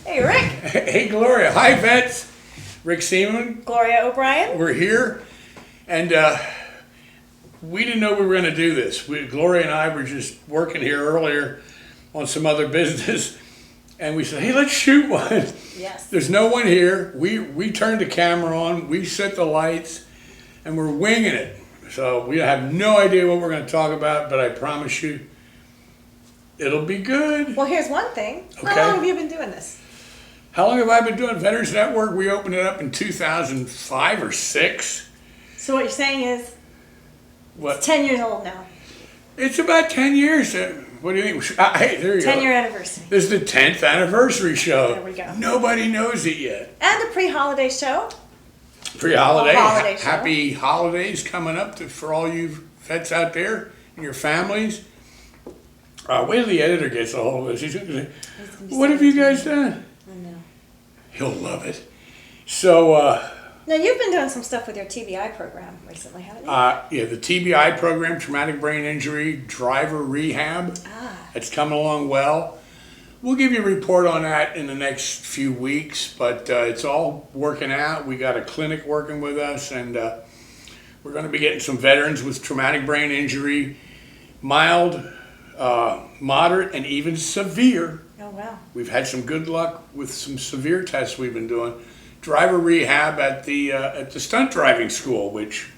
Hey, Rick. Hey, Gloria. Hi, vets. Rick Seaman. Gloria O'Brien. We're here, and we didn't know we were going to do this. Gloria and I were just working here earlier on some other business, and we said, hey, let's shoot one. Yes. There's no one here. We turned the camera on, we set the lights, and we're winging it. So we have no idea what we're going to talk about, but I promise you, it'll be good. Well, here's one thing. Okay. How long have you been doing this? How long have I been doing Veterans Network? We opened it up in 2005 or 6. So what you're saying is, What? it's 10 years old now. It's about 10 years. What do you think? Hey, there you go. 10-year anniversary. This is the 10th anniversary show. There we go. Nobody knows it yet. And a pre-holiday show. Pre-holiday. Holiday show. Happy holidays coming up for all you vets out there and your families. Wait till the editor gets a hold of this. He's gonna say, what have you guys done? I know. He'll love it. So, Now, you've been doing some stuff with your TBI program recently, haven't you? yeah, the TBI program, traumatic brain injury, driver rehab. It's coming along well. We'll give you a report on that in the next few weeks, but it's all working out. We got a clinic working with us, and we're going to be getting some veterans with traumatic brain injury, mild, moderate, and even severe. Oh, wow. We've had some good luck with some severe tests we've been doing. Driver rehab at the stunt driving school, which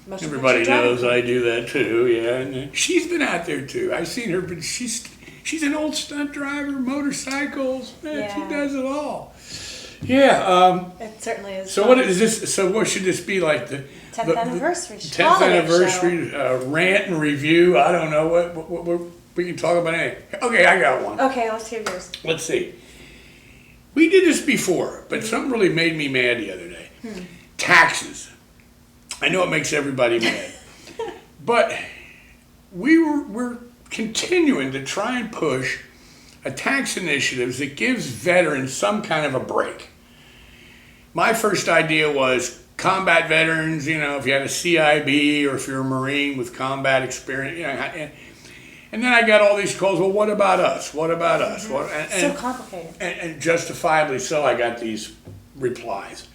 Most of everybody which you're knows driving. I do that too. Yeah, and she's been out there too. I've seen her, but she's an old stunt driver, motorcycles. Man, Yeah. she does it all. Yeah. It certainly is. So fun. what is this? So what should this be like? The 10th anniversary 10th holiday anniversary rant and review. I don't know what we can talk about anything. Okay, I got one. Okay, let's hear yours. Let's see. We did this before, but something really made me mad the other day. Taxes. I know it makes everybody mad. But we're continuing to try and push a tax initiative that gives veterans some kind of a break. My first idea was combat veterans, if you had a CIB or if you're a Marine with combat experience, and then I got all these calls, well, what about us? What about us? So complicated. And justifiably so, I got these replies.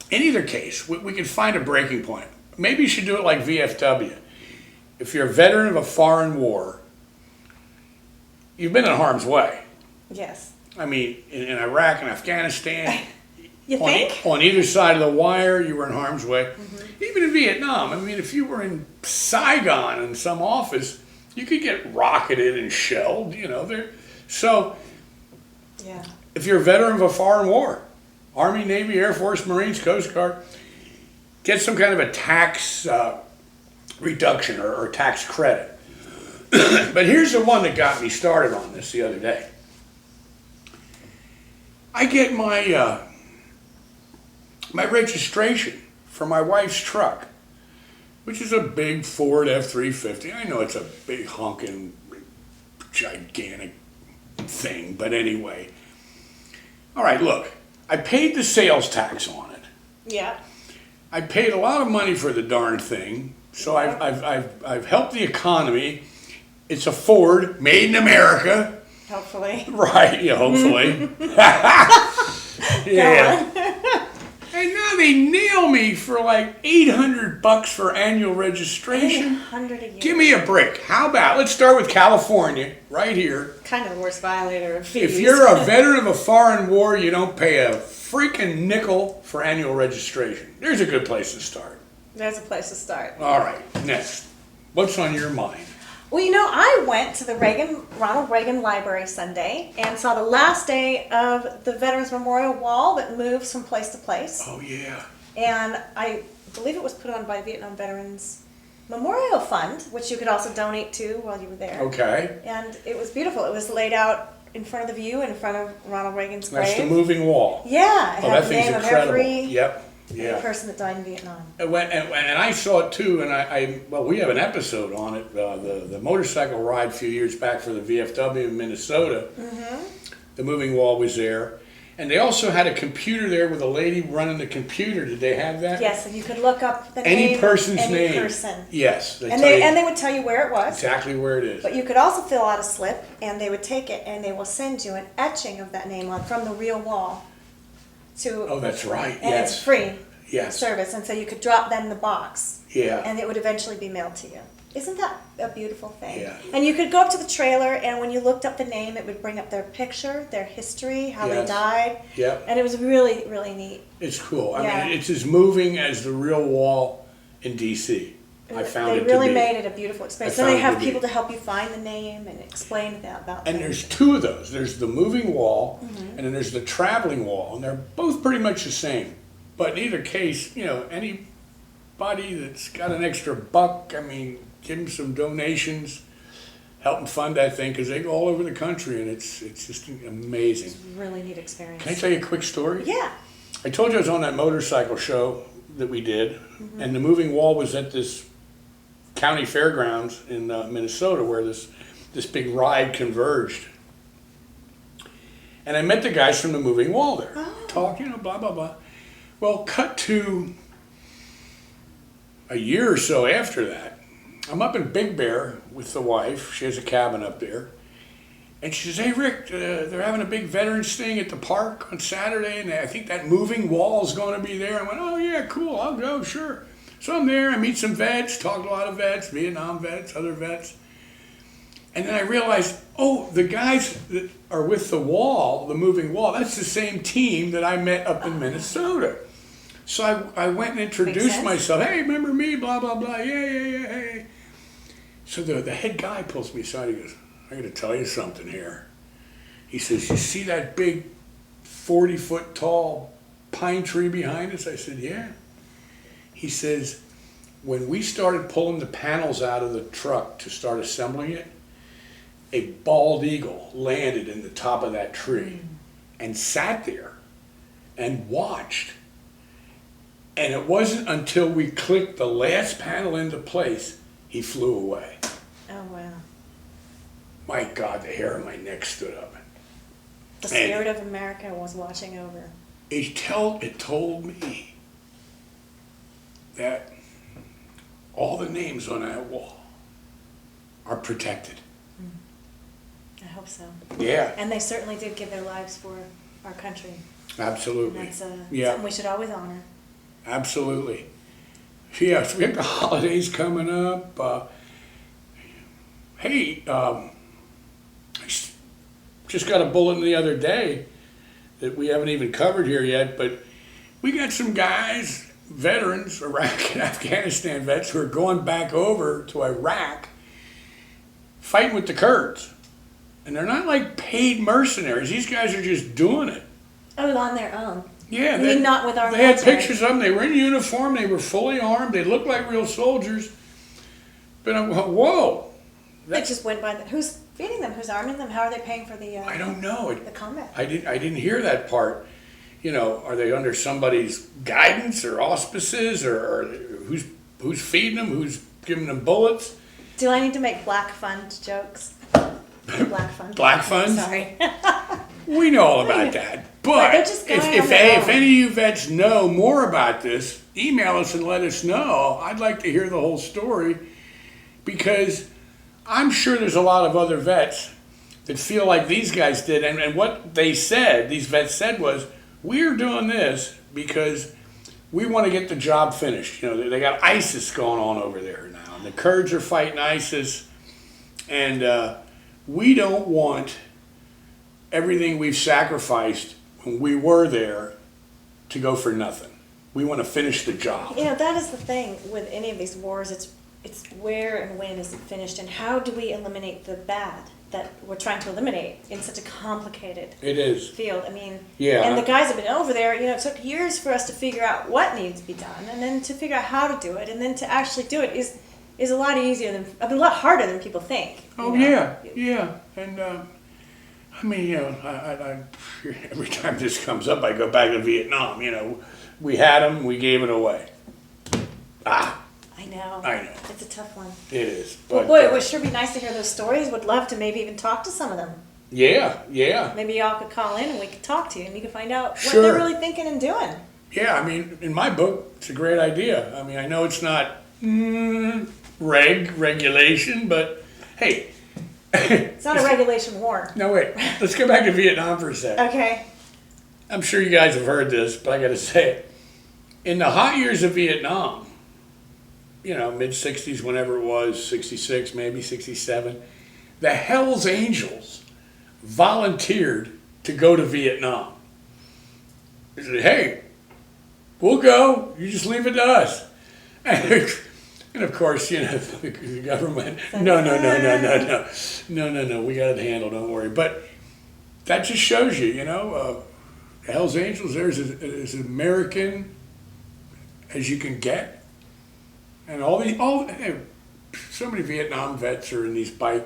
In either case, we can find a breaking point. Maybe you should do it like VFW. If you're a veteran of a foreign war, you've been in harm's way. Yes. I mean, in Iraq and Afghanistan, You think? on either side of the wire, you were in harm's way. Even in Vietnam, I mean, if you were in Saigon in some office, you could get rocketed and shelled, So, Yeah. if you're a veteran of a foreign war, Army, Navy, Air Force, Marines, Coast Guard, get some kind of a tax reduction or tax credit. But here's the one that got me started on this the other day. I get my registration for my wife's truck, which is a big Ford F-350. I know it's a big honking, gigantic thing, but anyway. All right, look, I paid the sales tax on it. Yeah. I paid a lot of money for the darn thing, so I've helped the economy. It's a Ford, made in America. Hopefully. Right, yeah, hopefully. Yeah. And now they nail me for like $800 for annual registration. $800 a year. Give me a break. How about, let's start with California, right here. Kind of the worst violator of fees. If you're a veteran of a foreign war, you don't pay a freaking nickel for annual registration. There's a good place to start. There's a place to start. All right, next. What's on your mind? Well, I went to the Ronald Reagan Library Sunday and saw the last day of the Veterans Memorial Wall that moves from place to place. Oh, yeah. And I believe it was put on by Vietnam Veterans Memorial Fund, which you could also donate to while you were there. Okay. And it was beautiful. It was laid out in front of the view, in front of Ronald Reagan's grave. That's the moving wall. Yeah, it Oh, had that the thing's name of incredible. every Yep. Yeah. person that died in Vietnam. And I saw it too, and well, we have an episode on it, the motorcycle ride a few years back for the VFW in Minnesota. The moving wall was there. And they also had a computer there with a lady running the computer. Did they have that? Yes, and you could look up the Any name person's of any name. person. Yes. And they would tell you where it was. exactly where it is. But you could also fill out a slip, and they would take it, and they will send you an etching of that name on from the real wall. Oh, that's right. And Yes. it's free Yes. service, and so you could drop that in the box, Yeah. and it would eventually be mailed to you. Isn't that a beautiful thing? Yeah. And you could go up to the trailer, and when you looked up the name, it would bring up their picture, their history, how they Yes. died, Yep. and it was really, really neat. It's cool. I Yeah. mean, it's as moving as the real wall in D.C. I found They it really to be. made it a beautiful experience. I And they found it have to people be. to help you find the name and explain about And things. there's two of those. There's the moving wall, Mm-hmm. and then there's the traveling wall, and they're both pretty much the same. But in either case, you know, anybody that's got an extra buck, I mean, give them some donations, help them fund that thing, because they go all over the country, and it's just amazing. It's a really neat experience. Can I tell you a quick story? Yeah. I told you I was on that motorcycle show that we did, and the moving wall was at this county fairgrounds in Minnesota where this big ride converged. And I met the guys from the moving wall there, talk, you know, blah, blah, blah. Well, cut to a year or so after that, I'm up in Big Bear with the wife. She has a cabin up there. And she says, hey, Rick, they're having a big veterans thing at the park on Saturday, and I think that moving wall is going to be there. I went, oh, yeah, cool, I'll go, sure. So I'm there, I meet some vets, talk to a lot of vets, Vietnam vets, other vets. And then I realized, oh, the guys that are with the wall, the moving wall, that's the same team that I met up in Minnesota. So I went and introduced sense. myself. Hey, remember me? Blah, blah, blah. Yeah, hey. So the head guy pulls me aside. He goes, I got to tell you something here. He says, you see that big 40-foot tall pine tree behind us? I said, yeah. He says, when we started pulling the panels out of the truck to start assembling it, a bald eagle landed in the top of that tree and sat there and watched. And it wasn't until we clicked the last panel into place, he flew away. Oh, wow. My God, the hair on my neck stood up. The spirit of America was watching over. It told me that all the names on that wall are protected. I hope so. Yeah, And they certainly did give their lives for our country. absolutely. And that's Yeah. something we should always honor. Absolutely. Yeah, so we have the holidays coming up. Hey, I just got a bulletin the other day that we haven't even covered here yet, but we got some guys, veterans, Iraq and Afghanistan vets, who are going back over to Iraq fighting with the Kurds. And they're not like paid mercenaries. These guys are just doing it. Oh, on their own. Yeah, I mean, not with our They had military. pictures of them. They were in uniform. They were fully armed. They looked like real soldiers. But I'm going, whoa! They just went by. Who's feeding them? Who's arming them? How are they paying for the? I don't know. The combat. I didn't hear that part. You know, are they under somebody's guidance or auspices, or who's feeding them? Who's giving them bullets? Do I need to make black fund jokes? Black fund. Black funds? Sorry. We know all about that. But they're just going on if their if own. any of you vets know more about this, email us and let us know. I'd like to hear the whole story, because I'm sure there's a lot of other vets that feel like these guys did. And what they said, these vets said, was, we're doing this because we want to get the job finished. You know, they got ISIS going on over there now, and the Kurds are fighting ISIS, and we don't want everything we've sacrificed when we were there to go for nothing. We want to finish the job. You know, that is the thing with any of these wars. It's where and when is it finished, and how do we eliminate the bad that we're trying to eliminate in such a complicated It is. field. I mean, Yeah. and the guys have been over there. You know, it took years for us to figure out what needs to be done, and then to figure out how to do it, and then to actually do it is a lot easier than, a lot harder than people think. you Oh, know. yeah. And, I mean, you know, I every time this comes up, I go back to Vietnam. You know, we had them, we gave it away. I know. I know. It's a tough one. It is. Well, But, boy, it would sure be nice to hear those stories. Would love to maybe even talk to some of them. Yeah. Maybe y'all could call in and we could talk to you and you could find out what Sure. they're really thinking and doing. Yeah, I mean, in my book, it's a great idea. I mean, I know it's not regulation, but hey. It's not a regulation war. No, wait. Let's go back to Vietnam for a second. Okay. I'm sure you guys have heard this, but I got to say it. In the hot years of Vietnam, you know, mid-60s, whenever it was, 66, maybe 67, the Hells Angels volunteered to go to Vietnam. They said, hey, we'll go. You just leave it to us. And of course, you know, the government, no. We got it handled, don't worry. But that just shows you, you know, Hells Angels, they're as American as you can get. And so many Vietnam vets are in these bike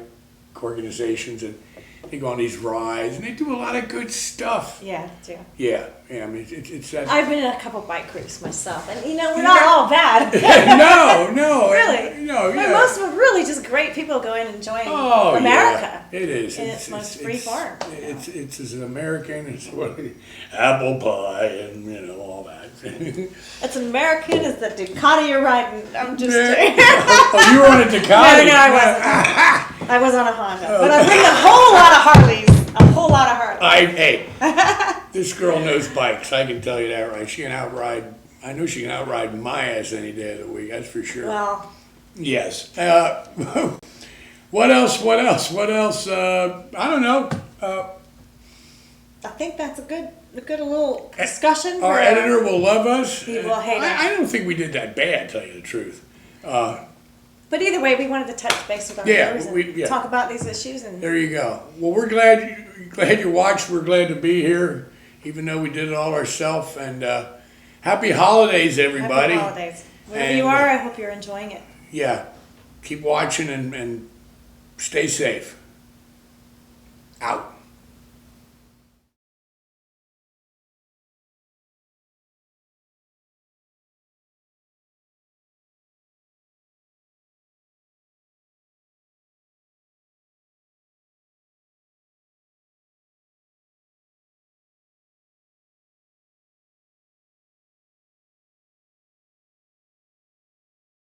organizations and they go on these rides and they do a lot of good stuff. Yeah, too. Yeah. I mean, it's that. I've been in a couple bike groups myself, and you know we're not all bad. No. Really? No. But Yeah. most of them are really just great people going and enjoying Oh, America. Yeah. It is. In its most free form. It's as an American as apple pie and you know all that. It's American as the Ducati you're riding. I'm just Oh, you were on a Ducati? No, I wasn't. I was on a Honda, but I bring a whole lot of Harleys. A whole lot of Harleys. Hey, this girl knows bikes. I can tell you that, right? She can outride. I know she can outride my ass any day of the week. That's for sure. Well. Yes. What else? I don't know. I think that's a good little discussion. Our editor will love us. He will hate us. I don't think we did that bad, to tell you the truth. But either way, we wanted to touch base with our viewers and talk about these issues. And there you go. Well, we're glad you watched. We're glad to be here, even though we did it all ourselves. And happy holidays, everybody. Happy holidays. Wherever you are, I hope you're enjoying it. Yeah. Keep watching and stay safe. Out.